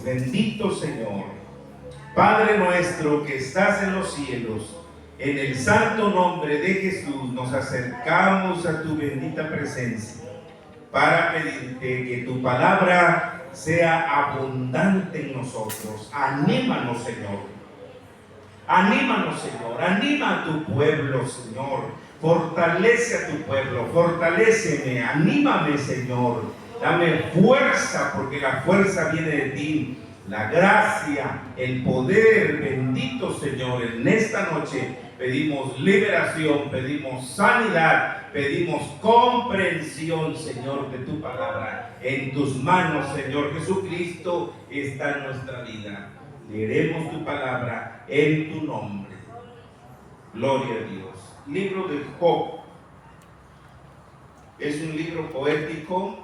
Bendito Señor, Padre nuestro que estás en los cielos, en el santo nombre de Jesús nos acercamos a tu bendita presencia para pedirte que tu palabra sea abundante en nosotros. Anímanos, Señor. Anímanos, Señor. Anima a tu pueblo, Señor. Fortalece a tu pueblo. Fortaléceme. Anímame, Señor. Dame fuerza, porque la fuerza viene de ti. La gracia, el poder, bendito Señor. En esta noche pedimos liberación, pedimos sanidad, pedimos comprensión, Señor, de tu palabra. En tus manos, Señor Jesucristo, está nuestra vida. Leeremos tu palabra en tu nombre. Gloria a Dios. Libro de Job. Es un libro poético.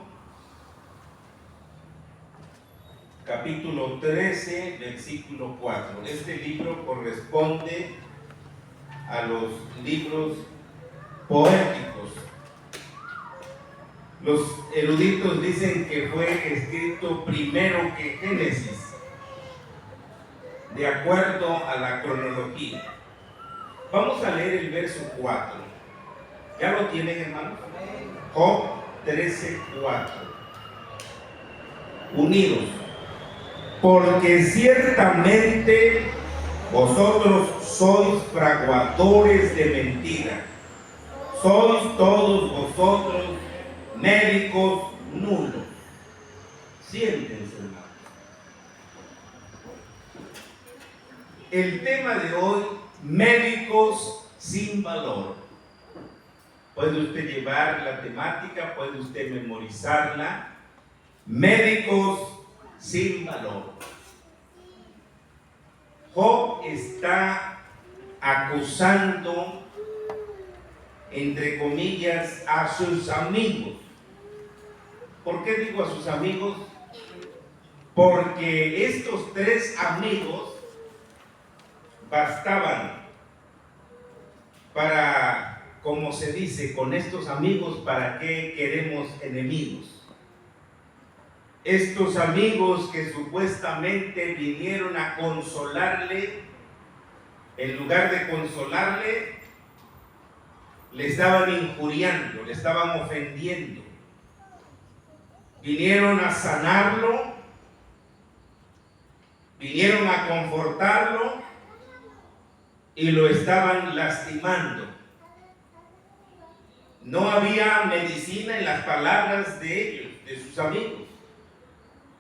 Capítulo 13, versículo 4. Este libro corresponde a los libros poéticos. Los eruditos dicen que fue escrito primero que Génesis, de acuerdo a la cronología. Vamos a leer el verso 4. ¿Ya lo tienen, hermanos? Job 13, 4. Unidos. Porque ciertamente vosotros sois fraguadores de mentira. Sois todos vosotros médicos nulos. Siéntense, hermanos. El tema de hoy, médicos sin valor. Puede usted llevar la temática, puede usted memorizarla. Médicos sin valor. Job está acusando, entre comillas, a sus amigos. ¿Por qué digo a sus amigos? Porque estos tres amigos bastaban para, como se dice, con estos amigos, ¿para qué queremos enemigos? Estos amigos que supuestamente vinieron a consolarle, en lugar de consolarle, le estaban injuriando, le estaban ofendiendo. Vinieron a sanarlo, vinieron a confortarlo y lo estaban lastimando. No había medicina en las palabras de ellos, de sus amigos.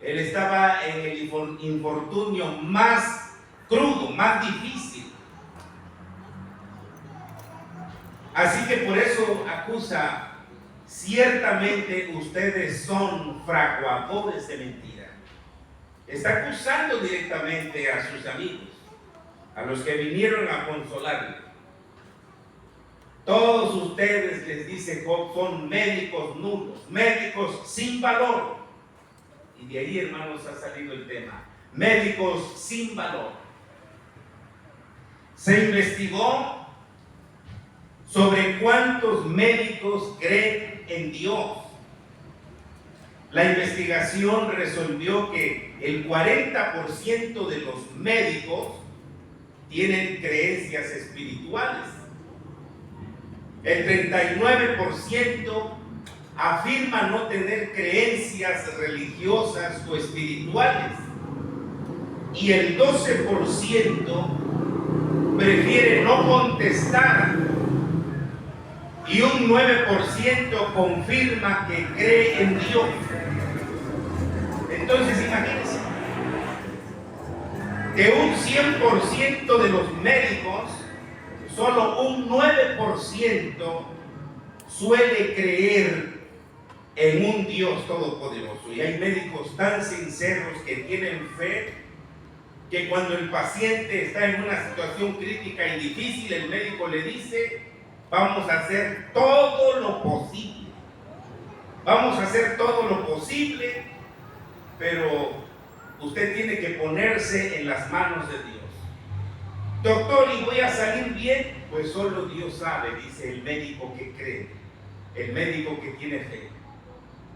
Él estaba en el infortunio más crudo, más difícil. Así que por eso acusa, ciertamente ustedes son fraguadores de mentira. Está acusando directamente a sus amigos, a los que vinieron a consolarle. Todos ustedes, les dice Job, son médicos nulos, médicos sin valor. Y de ahí, hermanos, ha salido el tema. Médicos sin valor. Se investigó sobre cuántos médicos creen en Dios. La investigación resolvió que el 40% de los médicos tienen creencias espirituales. El 39% afirma no tener creencias religiosas o espirituales. Y el 12% prefiere no contestar. Y un 9% confirma que cree en Dios. Entonces imagínense que un 100% de los médicos, solo un 9% suele creer en un Dios todopoderoso. Y hay médicos tan sinceros que tienen fe, que cuando el paciente está en una situación crítica y difícil, el médico le dice: vamos a hacer todo lo posible. Vamos a hacer todo lo posible, pero usted tiene que ponerse en las manos de Dios. Doctor, ¿y voy a salir bien? Pues solo Dios sabe, dice el médico que cree, el médico que tiene fe.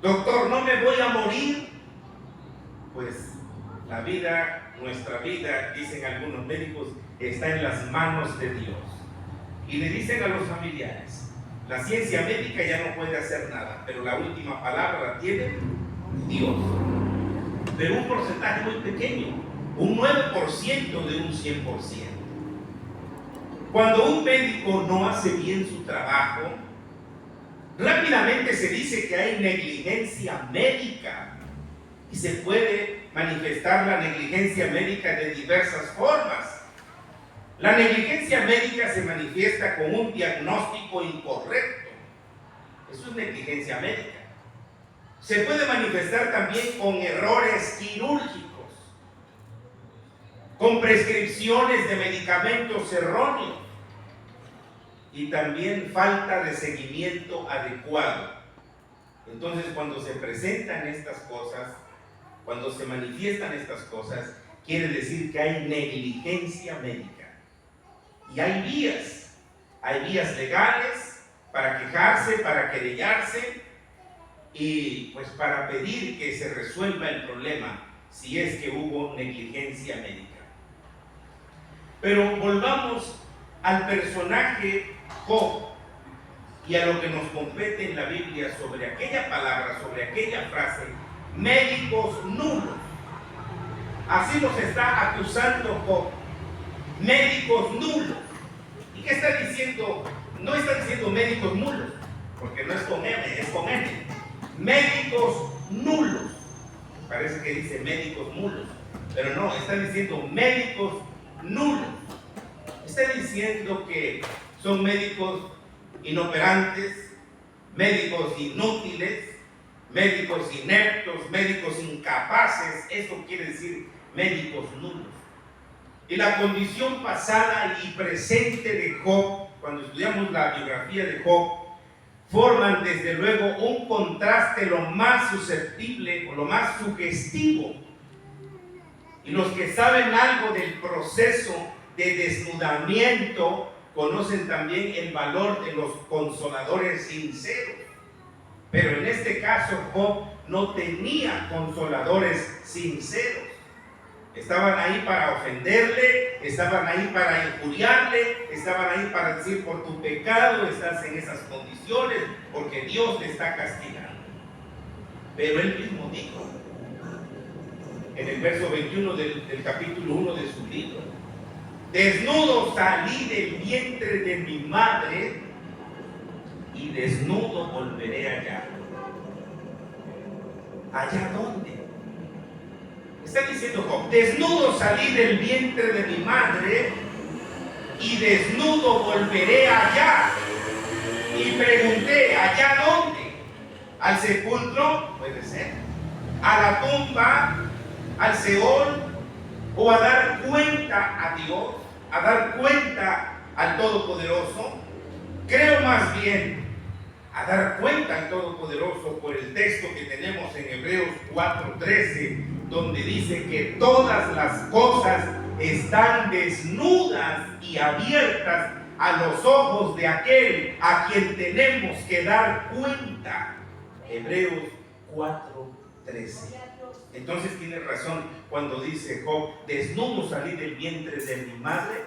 Doctor, ¿no me voy a morir? Pues La vida, nuestra vida, dicen algunos médicos, está en las manos de Dios. Y le dicen a los familiares, la ciencia médica ya no puede hacer nada, pero la última palabra la tiene Dios. Pero un porcentaje muy pequeño, un 9% de un 100%. Cuando un médico no hace bien su trabajo, rápidamente se dice que hay negligencia médica. Y se puede manifestar la negligencia médica de diversas formas. La negligencia médica se manifiesta con un diagnóstico incorrecto. Eso es negligencia médica. Se puede manifestar también con errores quirúrgicos, con prescripciones de medicamentos erróneos y también falta de seguimiento adecuado. Entonces, cuando se presentan estas cosas, cuando se manifiestan estas cosas, quiere decir que hay negligencia médica. Y hay vías legales para quejarse, para querellarse y pues para pedir que se resuelva el problema si es que hubo negligencia médica. Pero volvamos al personaje Job y a lo que nos compete en la Biblia sobre aquella palabra, sobre aquella frase, médicos nulos. Así nos está acusando Job, médicos nulos. ¿Y qué está diciendo? No está diciendo médicos nulos, porque no es con M, es con N. Médicos nulos. Parece que dice médicos nulos, pero no, está diciendo médicos nulos. Está diciendo que son médicos inoperantes, médicos inútiles, médicos ineptos, médicos incapaces. Eso quiere decir médicos nulos. Y la condición pasada y presente de Job, cuando estudiamos la biografía de Job, forman desde luego un contraste lo más susceptible o lo más sugestivo. Y los que saben algo del proceso de desnudamiento conocen también el valor de los consoladores sinceros. Pero en este caso Job no tenía consoladores sinceros. Estaban ahí para ofenderle, estaban ahí para injuriarle, estaban ahí para decir: por tu pecado estás en esas condiciones, porque Dios te está castigando. Pero él mismo dijo, en el verso 21 del capítulo 1 de su libro: desnudo salí del vientre de mi madre y desnudo volveré allá. ¿Allá dónde? Está diciendo Job: desnudo salí del vientre de mi madre y desnudo volveré allá. Y pregunté: ¿allá dónde? ¿Al sepulcro? Puede ser. ¿A la tumba? ¿Al Seol? ¿O a dar cuenta a Dios? ¿A dar cuenta al Todopoderoso? Creo más bien a dar cuenta al Todopoderoso por el texto que tenemos en Hebreos 4:13, donde dice que todas las cosas están desnudas y abiertas a los ojos de aquel a quien tenemos que dar cuenta. Hebreos 4:13. Entonces tiene razón cuando dice Job: desnudo salí del vientre de mi madre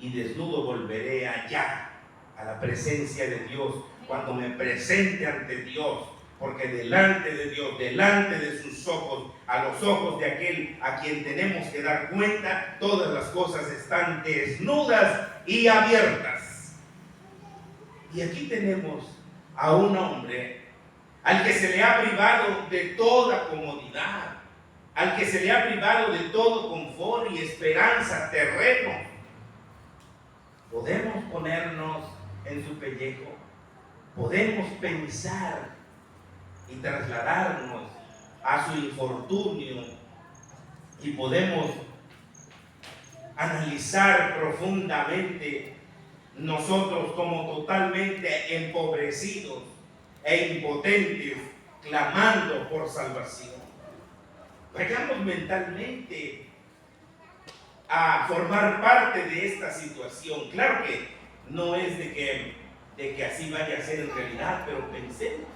y desnudo volveré allá, a la presencia de Dios, cuando me presente ante Dios, porque delante de Dios, delante de sus ojos, a los ojos de aquel a quien tenemos que dar cuenta, todas las cosas están desnudas y abiertas. Y aquí tenemos a un hombre al que se le ha privado de toda comodidad, al que se le ha privado de todo confort y esperanza terreno. Podemos ponernos en su pellejo, podemos pensar y trasladarnos a su infortunio y podemos analizar profundamente nosotros como totalmente empobrecidos e impotentes, clamando por salvación. Vayamos mentalmente a formar parte de esta situación. Claro que no es de que así vaya a ser en realidad, pero pensemos.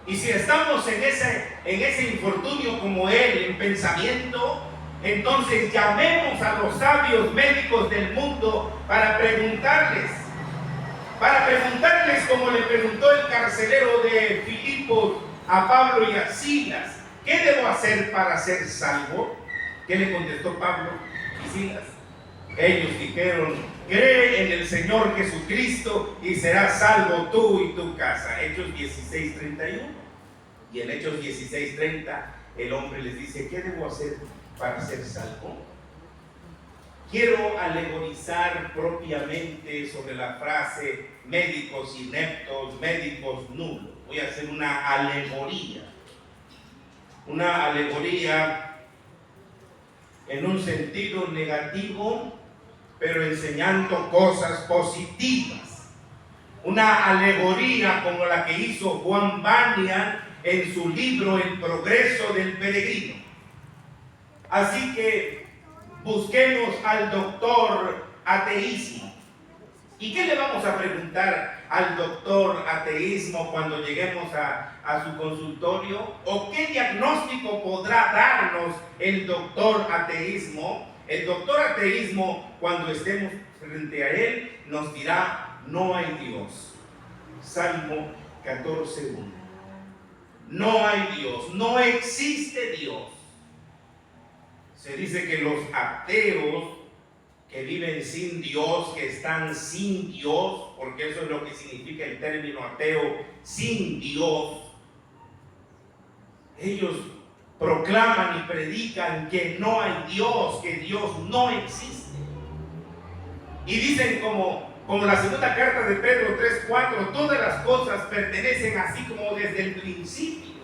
Y si estamos en ese infortunio como él, en pensamiento, entonces llamemos a los sabios médicos del mundo para preguntarles como le preguntó el carcelero de Filipos a Pablo y a Silas: ¿qué debo hacer para ser salvo? ¿Qué le contestó Pablo y Silas? Ellos dijeron: cree en el Señor Jesucristo y serás salvo tú y tu casa. Hechos 16:31. Y en Hechos 16:30 el hombre les dice: ¿qué debo hacer para ser salvo? Quiero alegorizar propiamente sobre la frase médicos ineptos, médicos nulos. Voy a hacer una alegoría en un sentido negativo, pero enseñando cosas positivas. Una alegoría como la que hizo Juan Bunyan en su libro El progreso del peregrino. Así que busquemos al doctor ateísmo. ¿Y qué le vamos a preguntar al doctor ateísmo cuando lleguemos a su consultorio? ¿O qué diagnóstico podrá darnos el doctor ateísmo? El doctor ateísmo, cuando estemos frente a él, nos dirá: no hay Dios. Salmo 14:1. No hay Dios, no existe Dios. Se dice que los ateos que viven sin Dios, que están sin Dios, porque eso es lo que significa el término ateo, sin Dios, ellos proclaman y predican que no hay Dios, que Dios no existe. Y dicen como la segunda carta de Pedro 3:4, todas las cosas pertenecen así como desde el principio.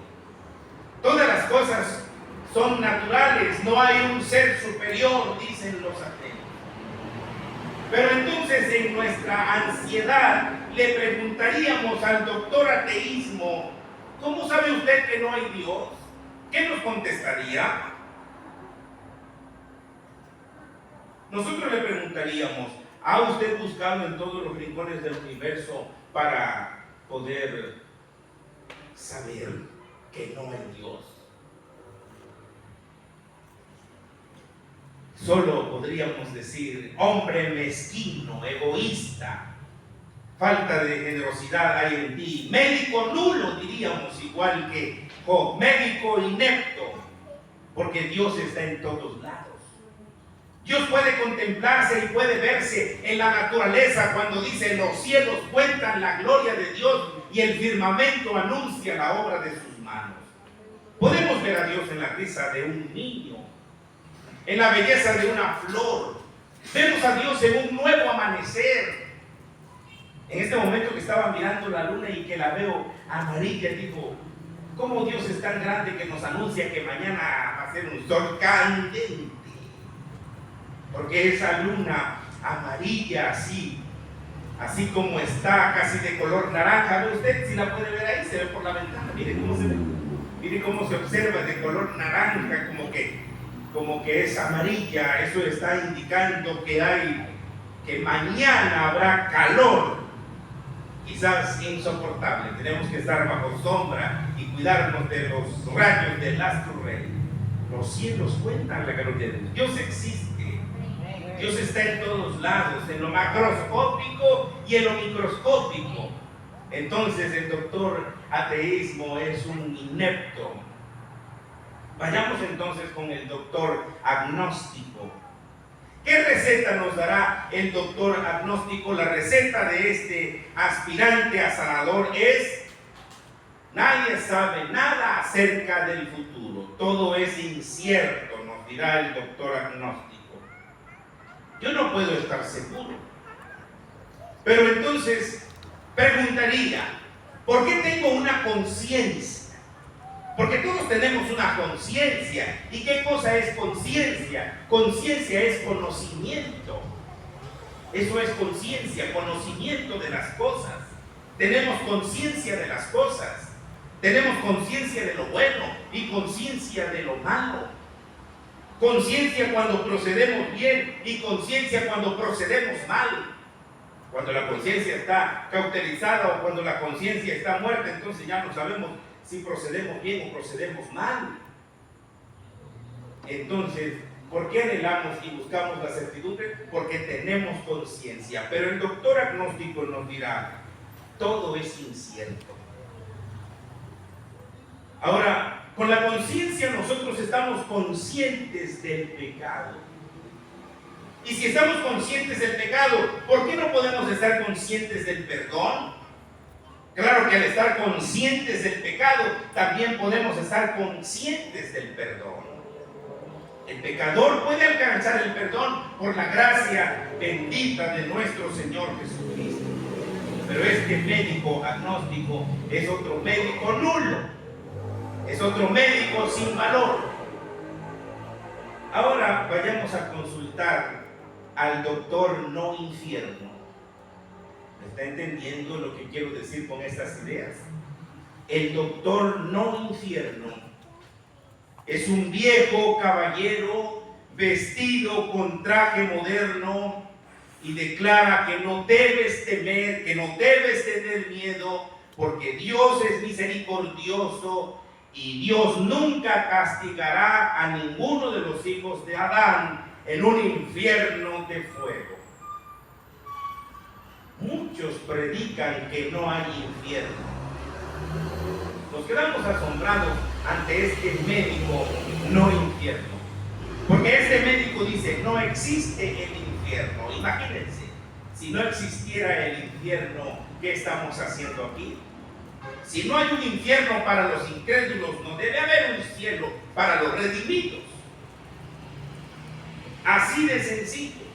Todas las cosas son naturales, no hay un ser superior, dicen los ateos. Pero entonces, en nuestra ansiedad, le preguntaríamos al doctor ateísmo: ¿cómo sabe usted que no hay Dios? ¿Qué nos contestaría? Nosotros le preguntaríamos: ¿ha usted buscado en todos los rincones del universo para poder saber que no hay Dios? Solo podríamos decir: hombre mezquino, egoísta, falta de generosidad hay en ti. Médico nulo, diríamos, igual que Job, médico inepto, porque Dios está en todos lados. Dios puede contemplarse y puede verse en la naturaleza cuando dice: los cielos cuentan la gloria de Dios y el firmamento anuncia la obra de sus manos. Podemos ver a Dios en la risa de un niño, en la belleza de una flor. Vemos a Dios en un nuevo amanecer. En este momento que estaba mirando la luna y que la veo amarilla, digo: ¿cómo Dios es tan grande que nos anuncia que mañana va a ser un sol candente? Porque esa luna amarilla, así como está, casi de color naranja, ¿ve usted? Si la puede ver ahí, se ve por la ventana. Mire cómo se ve. Mire cómo se observa de color naranja, como que es amarilla. Eso está indicando que mañana habrá calor, quizás insoportable. Tenemos que estar bajo sombra y cuidarnos de los rayos del astro rey. Los cielos cuentan la gloria de Dios. Dios existe. Dios está en todos lados, en lo macroscópico y en lo microscópico. Entonces el doctor ateísmo es un inepto. Vayamos entonces con el doctor agnóstico. ¿Qué receta nos dará el doctor agnóstico? La receta de este aspirante a sanador es: nadie sabe nada acerca del futuro, todo es incierto, nos dirá el doctor agnóstico. Yo no puedo estar seguro. Pero entonces preguntaría: ¿por qué tengo una conciencia? Porque todos tenemos una conciencia. ¿Y qué cosa es conciencia? Conciencia es conocimiento. Eso es conciencia, conocimiento de las cosas. Tenemos conciencia de las cosas. Tenemos conciencia de lo bueno y conciencia de lo malo. Conciencia cuando procedemos bien y conciencia cuando procedemos mal. Cuando la conciencia está cauterizada o cuando la conciencia está muerta, entonces ya no sabemos si procedemos bien o procedemos mal. Entonces, ¿por qué anhelamos y buscamos la certidumbre? Porque tenemos conciencia. Pero el doctor agnóstico nos dirá, todo es incierto. Ahora, con la conciencia nosotros estamos conscientes del pecado. Y si estamos conscientes del pecado, ¿por qué no podemos estar conscientes del perdón? Claro que al estar conscientes del pecado, también podemos estar conscientes del perdón. El pecador puede alcanzar el perdón por la gracia bendita de nuestro Señor Jesucristo. Pero este médico agnóstico es otro médico nulo. Es otro médico sin valor. Ahora vayamos a consultar al doctor no infierno. ¿Me está entendiendo lo que quiero decir con estas ideas? El doctor no infierno es un viejo caballero vestido con traje moderno y declara que no debes temer, que no debes tener miedo, porque Dios es misericordioso y Dios nunca castigará a ninguno de los hijos de Adán en un infierno de fuego. Muchos predican que no hay infierno. Nos quedamos asombrados ante este médico no infierno, porque este médico dice, no existe el infierno. Imagínense, si no existiera el infierno, ¿qué estamos haciendo aquí? Si no hay un infierno para los incrédulos, no debe haber un cielo para los redimidos. Así de sencillo.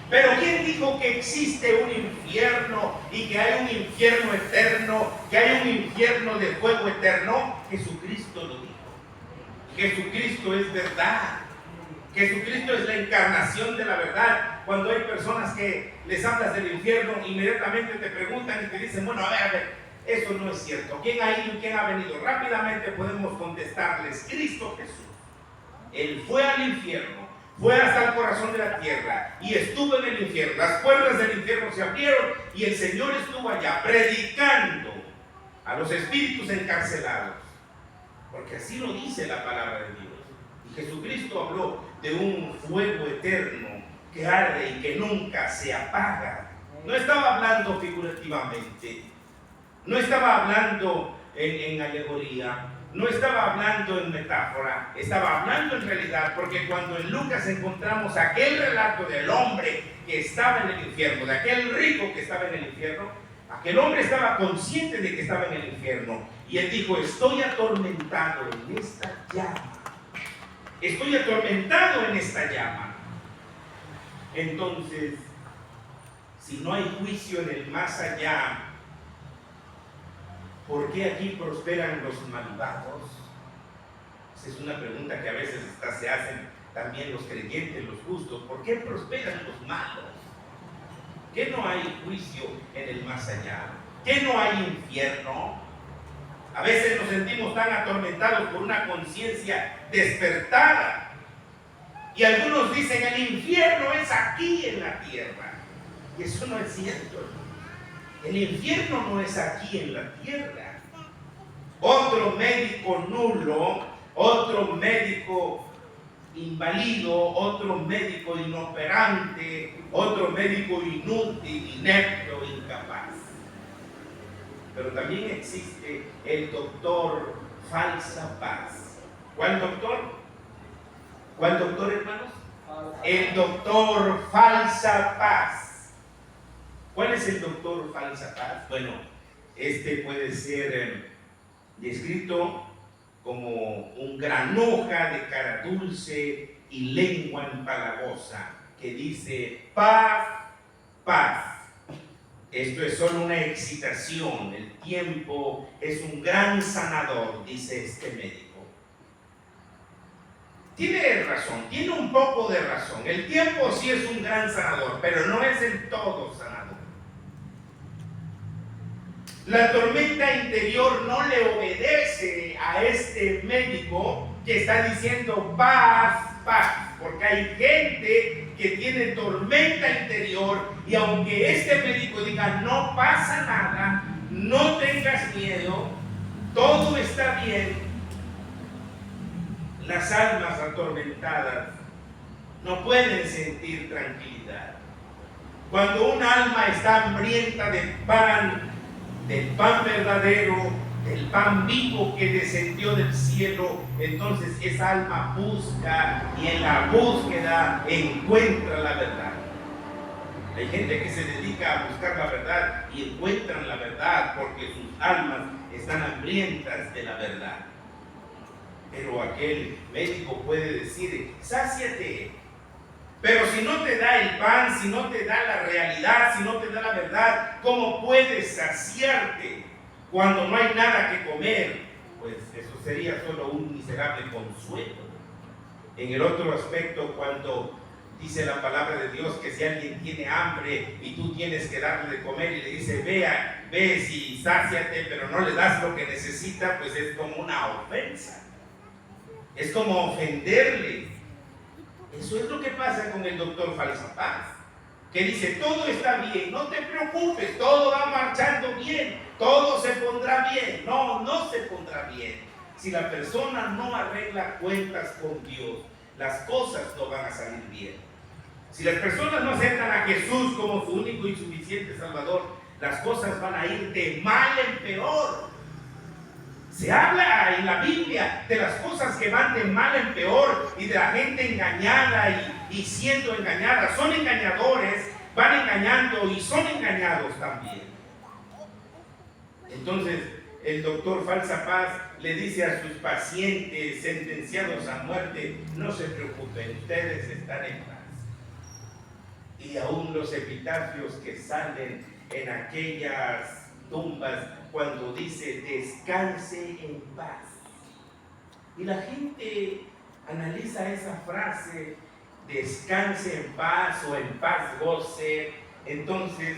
Pero ¿quién dijo que existe un infierno y que hay un infierno eterno, que hay un infierno de fuego eterno? Jesucristo lo dijo. Jesucristo es verdad. Jesucristo es la encarnación de la verdad. Cuando hay personas que les hablas del infierno, inmediatamente te preguntan y te dicen, bueno, a ver, eso no es cierto. ¿Quién ha ido y quién ha venido? Rápidamente podemos contestarles, Cristo Jesús. Él fue al infierno. Fue hasta el corazón de la tierra y estuvo en el infierno. Las puertas del infierno se abrieron y el Señor estuvo allá predicando a los espíritus encarcelados. Porque así lo dice la palabra de Dios. Y Jesucristo habló de un fuego eterno que arde y que nunca se apaga. No estaba hablando figurativamente. No estaba hablando en alegoría. No estaba hablando en metáfora, estaba hablando en realidad, porque cuando en Lucas encontramos aquel relato del hombre que estaba en el infierno, de aquel rico que estaba en el infierno, aquel hombre estaba consciente de que estaba en el infierno, y él dijo, estoy atormentado en esta llama, estoy atormentado en esta llama. Entonces, si no hay juicio en el más allá, ¿por qué aquí prosperan los malvados? Esa es una pregunta que a veces hasta se hacen también los creyentes, los justos. ¿Por qué prosperan los malos? ¿Qué no hay juicio en el más allá? ¿Qué no hay infierno? A veces nos sentimos tan atormentados por una conciencia despertada. Y algunos dicen, el infierno es aquí en la tierra. Y eso no es cierto. El infierno no es aquí en la tierra. Otro médico nulo, otro médico inválido, otro médico inoperante, otro médico inútil, inepto, incapaz. Pero también existe el doctor falsa paz. ¿Cuál doctor? ¿Cuál doctor, hermanos? El doctor falsa paz. ¿Cuál es el doctor falsa paz? Bueno, este puede ser descrito como un granuja de cara dulce y lengua empalagosa que dice paz, paz. Esto es solo una excitación. El tiempo es un gran sanador, dice este médico. Tiene razón, tiene un poco de razón. El tiempo sí es un gran sanador, pero no es el todo sanador. La tormenta interior no le obedece a este médico que está diciendo paz, paz, porque hay gente que tiene tormenta interior y aunque este médico diga no pasa nada, no tengas miedo, todo está bien, las almas atormentadas no pueden sentir tranquilidad. Cuando un alma está hambrienta del pan verdadero, del pan vivo que descendió del cielo, entonces esa alma busca y en la búsqueda encuentra la verdad. Hay gente que se dedica a buscar la verdad y encuentran la verdad porque sus almas están hambrientas de la verdad. Pero aquel médico puede decir, sáciate. Pero si no te da el pan, si no te da la realidad, si no te da la verdad, ¿cómo puedes saciarte cuando no hay nada que comer? Pues eso sería solo un miserable consuelo. En el otro aspecto, cuando dice la palabra de Dios que si alguien tiene hambre y tú tienes que darle de comer y le dice, ve y sáciate, pero no le das lo que necesita, pues es como una ofensa. Es como ofenderle. Eso es lo que pasa con el doctor Falsapaz, que dice, todo está bien, no te preocupes, todo va marchando bien, todo se pondrá bien. No, no se pondrá bien. Si la persona no arregla cuentas con Dios, las cosas no van a salir bien. Si las personas no aceptan a Jesús como su único y suficiente Salvador, las cosas van a ir de mal en peor. Se habla en la Biblia de las cosas que van de mal en peor y de la gente engañada y siendo engañada. Son engañadores, van engañando y son engañados también. Entonces, el doctor Falsapaz le dice a sus pacientes sentenciados a muerte, no se preocupen, ustedes están en paz. Y aún los epitafios que salen en aquellas tumbas, cuando dice descanse en paz. Y la gente analiza esa frase, descanse en paz o en paz goce. Entonces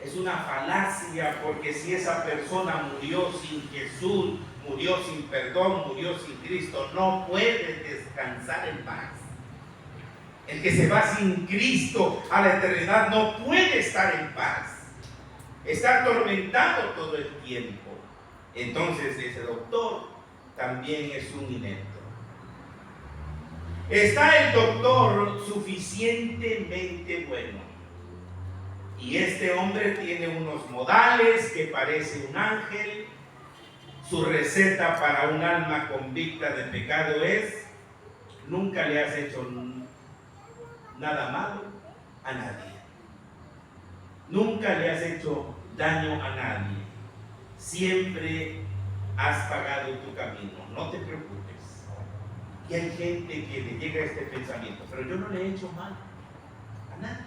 es una falacia, porque si esa persona murió sin Jesús, murió sin perdón, murió sin Cristo, no puede descansar en paz. El que se va sin Cristo a la eternidad no puede estar en paz. Está atormentado todo el tiempo. Entonces ese doctor también es un inepto. Está el doctor suficientemente bueno. Y este hombre tiene unos modales que parece un ángel. Su receta para un alma convicta de pecado es: nunca le has hecho nada malo a nadie. Nunca le has hecho daño a nadie. Siempre has pagado tu camino. No te preocupes. Y hay gente que le llega a este pensamiento: pero yo no le he hecho mal a nadie.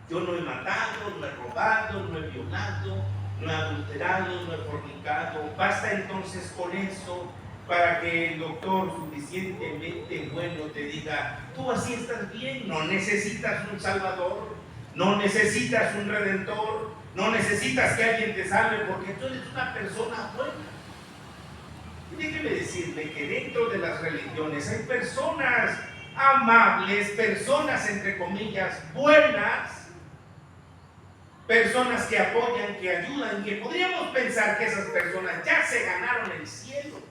Yo no he matado, no he robado, no he violado, no he adulterado, no he fornicado. Basta entonces con eso para que el doctor suficientemente bueno te diga: tú así estás bien, no necesitas un salvador, no necesitas un redentor, no necesitas que alguien te salve porque tú eres una persona buena. Y déjeme decirle que dentro de las religiones hay personas amables, personas entre comillas buenas, personas que apoyan, que ayudan, que podríamos pensar que esas personas ya se ganaron el cielo.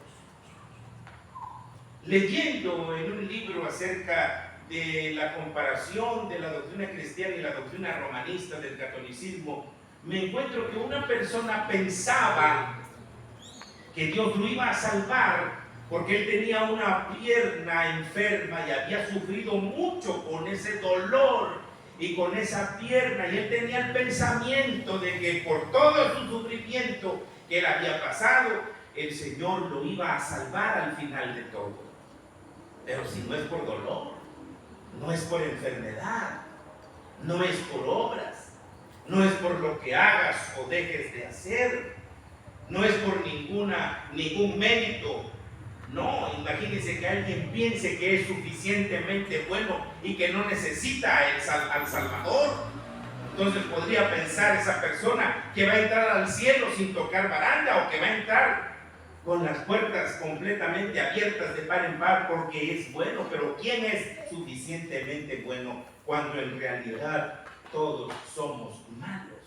Leyendo en un libro acerca de la comparación de la doctrina cristiana y la doctrina romanista del catolicismo, me encuentro que una persona pensaba que Dios lo iba a salvar porque él tenía una pierna enferma y había sufrido mucho con ese dolor y con esa pierna, y él tenía el pensamiento de que por todo su sufrimiento que él había pasado, el Señor lo iba a salvar al final de todo. Pero si no es por dolor, no es por enfermedad, no es por obras, no es por lo que hagas o dejes de hacer, no es por ningún mérito. No, imagínense que alguien piense que es suficientemente bueno y que no necesita al Salvador. Entonces podría pensar esa persona que va a entrar al cielo sin tocar baranda, o que va a entrar con las puertas completamente abiertas de par en par porque es bueno. Pero ¿quién es suficientemente bueno cuando en realidad todos somos malos?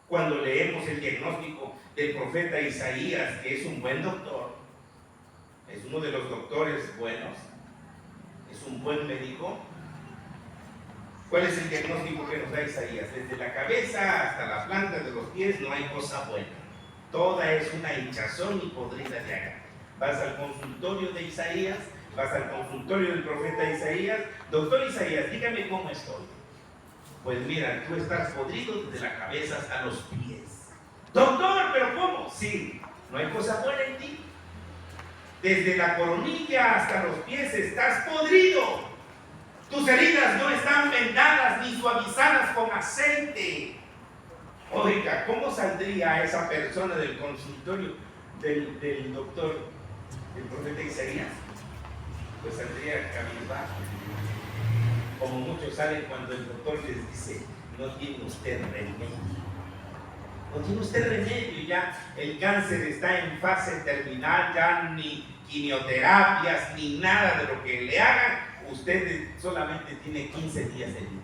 Cuando leemos el diagnóstico del profeta Isaías, que es un buen doctor, es uno de los doctores buenos, es un buen médico. ¿Cuál es el diagnóstico que nos da Isaías? Desde la cabeza hasta la planta de los pies no hay cosa buena. Toda es una hinchazón y podrida llaga. Vas al consultorio de Isaías, vas al consultorio del profeta Isaías. Doctor Isaías, dígame cómo estoy. Pues mira, tú estás podrido desde la cabeza hasta los pies. Doctor, ¿pero cómo? Sí, no hay cosa buena en ti. Desde la coronilla hasta los pies estás podrido. Tus heridas no están vendadas ni suavizadas con aceite. Oiga, ¿cómo saldría esa persona del consultorio del doctor, del profeta Isaías? Pues saldría cabizbajo. Como muchos salen cuando el doctor les dice, no tiene usted remedio. No tiene usted remedio, ya el cáncer está en fase terminal, ya ni quimioterapias, ni nada de lo que le hagan, usted solamente tiene 15 días de vida.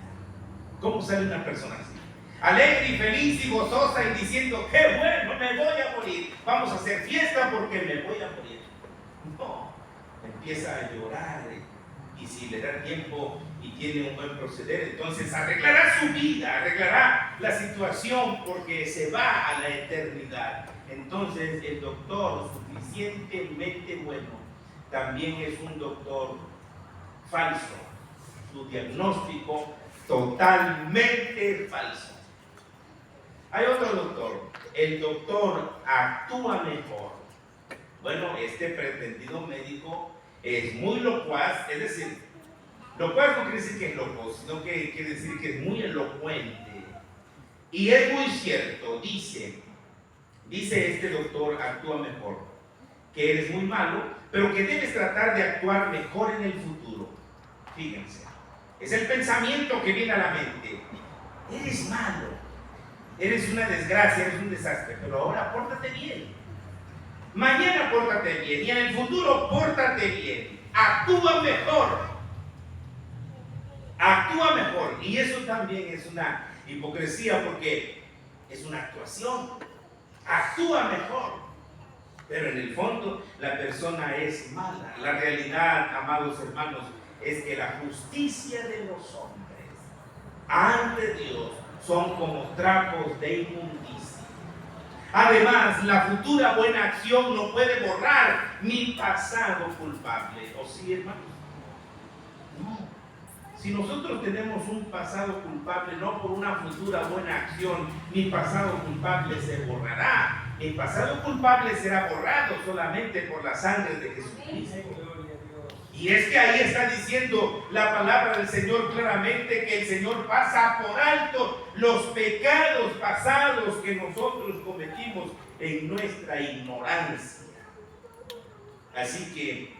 ¿Cómo sale una persona así? Alegre y feliz y gozosa y diciendo, qué bueno, me voy a morir, vamos a hacer fiesta porque me voy a morir. No, empieza a llorar y si le da tiempo y tiene un buen proceder, entonces arreglará su vida, arreglará la situación porque se va a la eternidad. Entonces el doctor suficientemente bueno también es un doctor falso, su diagnóstico totalmente falso. Hay otro doctor, el doctor actúa mejor. Bueno, este pretendido médico es muy locuaz, es decir, locuaz no quiere decir que es loco, sino que quiere decir que es muy elocuente. Y es muy cierto, dice este doctor actúa mejor, que eres muy malo, pero que debes tratar de actuar mejor en el futuro. Fíjense, es el pensamiento que viene a la mente. Eres malo, eres una desgracia, eres un desastre, pero ahora pórtate bien. Mañana pórtate bien y en el futuro pórtate bien. Actúa mejor. Actúa mejor. Y eso también es una hipocresía porque es una actuación. Actúa mejor. Pero en el fondo la persona es mala. La realidad, amados hermanos, es que la justicia de los hombres ante Dios son como trapos de inmundicia. Además, la futura buena acción no puede borrar mi pasado culpable. ¿O sí, hermanos? No. Si nosotros tenemos un pasado culpable, no por una futura buena acción, mi pasado culpable se borrará. Mi pasado culpable será borrado solamente por la sangre de Jesucristo. Y es que ahí está diciendo la palabra del Señor claramente que el Señor pasa por alto los pecados pasados que nosotros cometimos en nuestra ignorancia. Así que,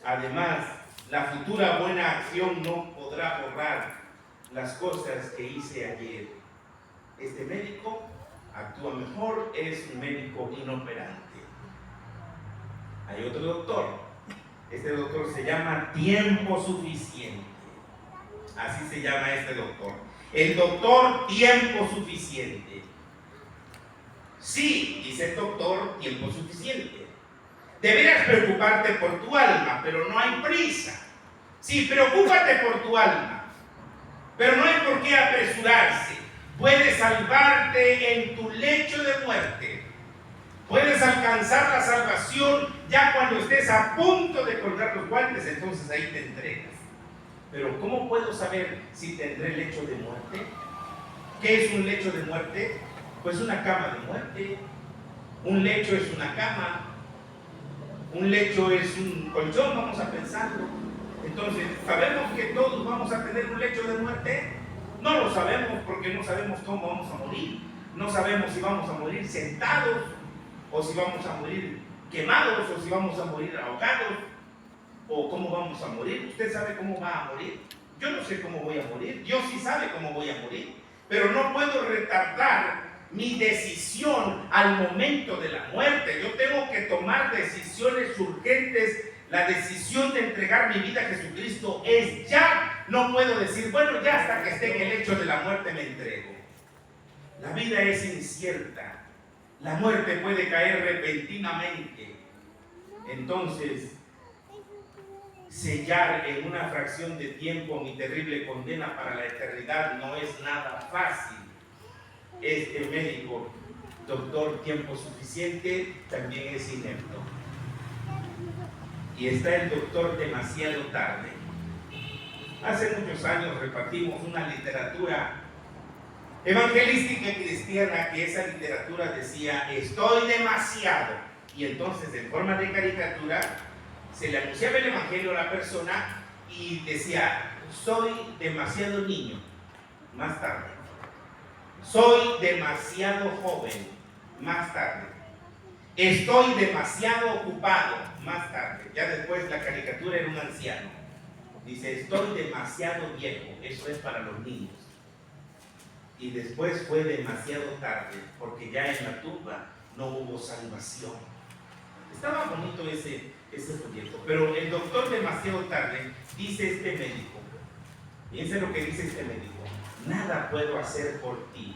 además, la futura buena acción no podrá borrar las cosas que hice ayer. Este médico actúa mejor, es un médico inoperante. Hay otro doctor. Este doctor se llama tiempo suficiente. Así se llama este doctor. El doctor tiempo suficiente. Sí, dice el doctor, tiempo suficiente. Deberás preocuparte por tu alma, pero no hay prisa. Sí, preocúpate por tu alma, pero no hay por qué apresurarse. Puedes salvarte en tu lecho de muerte. Puedes alcanzar la salvación ya cuando estés a punto de colgar los guantes, entonces ahí te entregas. Pero ¿cómo puedo saber si tendré lecho de muerte? ¿Qué es un lecho de muerte? Pues una cama de muerte. Un lecho es una cama. Un lecho es un colchón, vamos a pensarlo. Entonces, ¿sabemos que todos vamos a tener un lecho de muerte? No lo sabemos porque no sabemos cómo vamos a morir. No sabemos si vamos a morir sentados, o si vamos a morir quemados, o si vamos a morir ahogados, o cómo vamos a morir. ¿Usted sabe cómo va a morir? Yo no sé cómo voy a morir. Dios sí sabe cómo voy a morir, pero no puedo retardar mi decisión al momento de la muerte. Yo tengo que tomar decisiones urgentes. La decisión de entregar mi vida a Jesucristo es ya. No puedo decir, bueno, ya hasta que esté en el lecho de la muerte me entrego. La vida es incierta. La muerte puede caer repentinamente. Entonces, sellar en una fracción de tiempo mi terrible condena para la eternidad no es nada fácil. Este médico, doctor tiempo suficiente, también es inepto. Y está el doctor demasiado tarde. Hace muchos años repartimos una literatura evangelística y cristiana que esa literatura decía, estoy demasiado. Y entonces, en forma de caricatura, se le anunciaba el evangelio a la persona y decía, soy demasiado niño, más tarde. Soy demasiado joven, más tarde. Estoy demasiado ocupado, más tarde. Ya después la caricatura era un anciano. Dice, estoy demasiado viejo, eso es para los niños. Y después fue demasiado tarde, porque ya en la tumba no hubo salvación. Estaba bonito ese folleto, pero el doctor demasiado tarde, dice este médico, fíjense lo que dice este médico, nada puedo hacer por ti.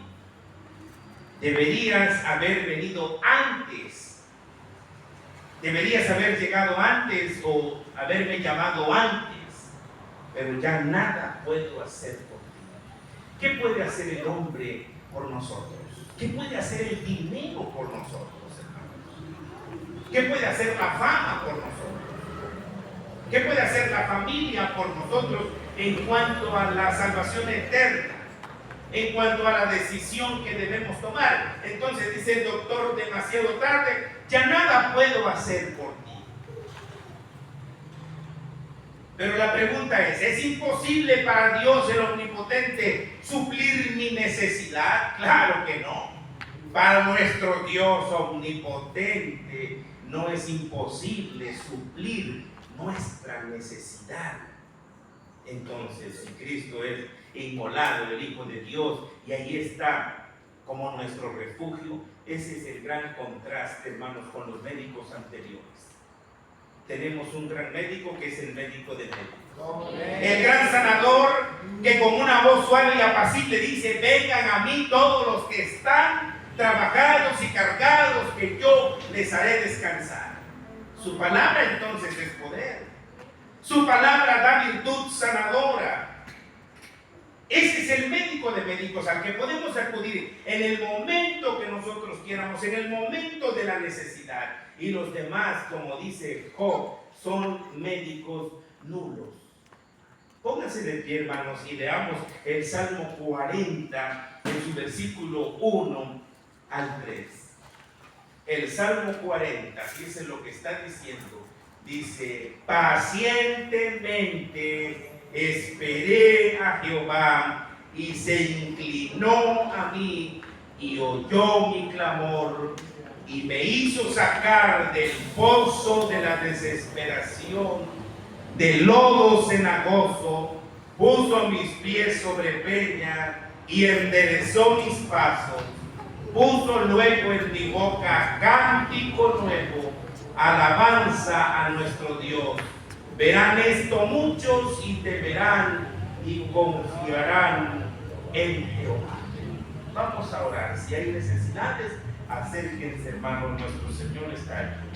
Deberías haber venido antes, deberías haber llegado antes o haberme llamado antes, pero ya nada puedo hacer por ti. ¿Qué puede hacer el hombre por nosotros? ¿Qué puede hacer el dinero por nosotros, hermanos? ¿Qué puede hacer la fama por nosotros? ¿Qué puede hacer la familia por nosotros en cuanto a la salvación eterna? En cuanto a la decisión que debemos tomar. Entonces dice el doctor demasiado tarde, ya nada puedo hacer por ti. Pero la pregunta ¿es imposible para Dios el omnipotente suplir mi necesidad? Claro que no. Para nuestro Dios omnipotente no es imposible suplir nuestra necesidad. Entonces, si Cristo es inmolado, el Hijo de Dios, y ahí está como nuestro refugio, ese es el gran contraste, hermanos, con los médicos anteriores. Tenemos un gran médico que es el médico de médicos. El gran sanador que con una voz suave y apacible dice, vengan a mí todos los que están trabajados y cargados, que yo les haré descansar. Su palabra entonces es poder. Su palabra da virtud sanadora. Ese es el médico de médicos al que podemos acudir en el momento que nosotros quieramos, en el momento de la necesidad. Y los demás, como dice Job, son médicos nulos. Pónganse de pie, hermanos, y leamos el Salmo 40, en su versículo 1 al 3. El Salmo 40, fíjense lo que está diciendo. Dice, pacientemente esperé a Jehová y se inclinó a mí y oyó mi clamor y me hizo sacar del pozo de la desesperación, del lodo cenagoso, puso mis pies sobre peña y enderezó mis pasos, puso luego en mi boca cántico nuevo, alabanza a nuestro Dios. Verán esto muchos y temerán y confiarán en Jehová. Vamos a orar. Si hay necesidades, acérquense, hermanos, nuestro Señor está aquí.